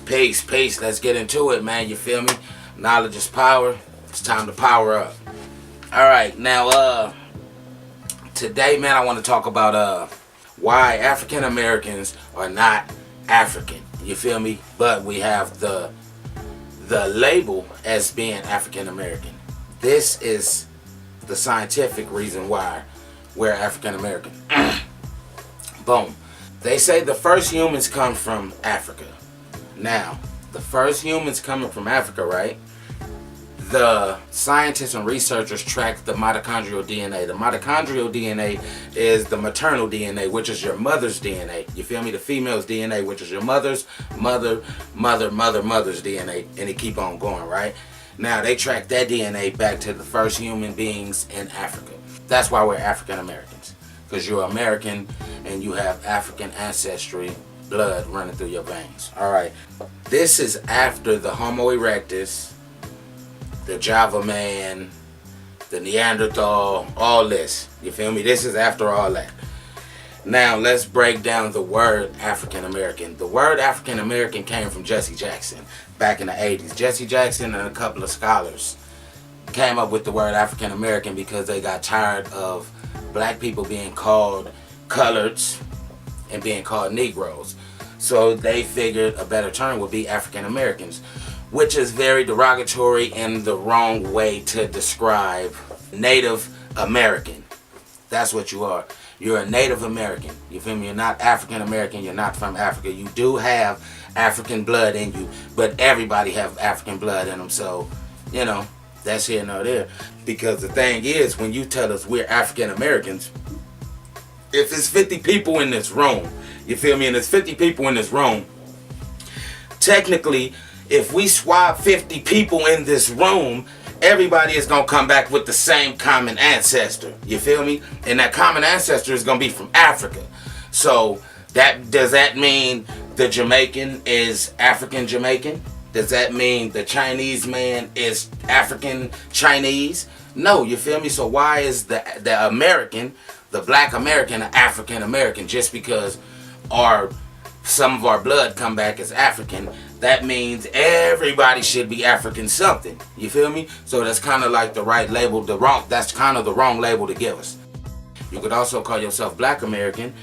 Peace, peace. Let's get into it, man. You feel me? Knowledge is power. It's time to power up. Alright, now today, man, I want to talk about why African Americans are not African. You feel me? But we have the label as being African American. This is the scientific reason why we're African American. Boom. They say the first humans come from Africa. Now, the first humans coming from Africa, right? The scientists and researchers track the mitochondrial DNA. The mitochondrial DNA is the maternal DNA, which is your mother's DNA. You feel me? The female's DNA, which is your mother's mother's DNA, and it keep on going, right? Now, they track that DNA back to the first human beings in Africa. That's why we're African Americans, because you're American and you have African ancestry, blood running through your veins. All right. This is after the Homo erectus, the Java man, the Neanderthal, all this. You feel me? This is after all that. Now, let's break down the word African American. The word African American came from Jesse Jackson back in the 80s. Jesse Jackson and a couple of scholars came up with the word African American because they got tired of black people being called coloreds and being called Negroes. So they figured a better term would be African Americans, which is very derogatory and the wrong way to describe Native American. That's what you are. You're a Native American. You feel me? You're not African American. You're not from Africa. You do have African blood in you, but everybody have African blood in them. So, you know, that's here nor there. Because the thing is, when you tell us we're African Americans, if it's 50 people in this room, you feel me? And there's 50 people in this room, technically, if we swap 50 people in this room, everybody is going to come back with the same common ancestor. You feel me? And that common ancestor is going to be from Africa. So does that mean the Jamaican is African Jamaican? Does that mean the Chinese man is African Chinese? No, you feel me? So why is the American, the black American, an African American? Just because some of our blood come back as African, that means everybody should be African something. You feel me? So that's kind of like the right label, that's kind of the wrong label to give us. You could also call yourself Black American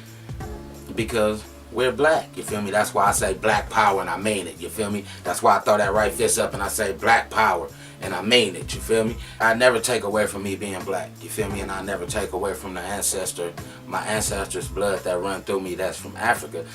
because we're black. You feel me? That's why I say black power and I mean it. You feel me? That's why I throw that right fist up and I say black power and I mean it. You feel me? I never take away from me being black. You feel me? And I never take away from my ancestors' blood that run through me that's from Africa.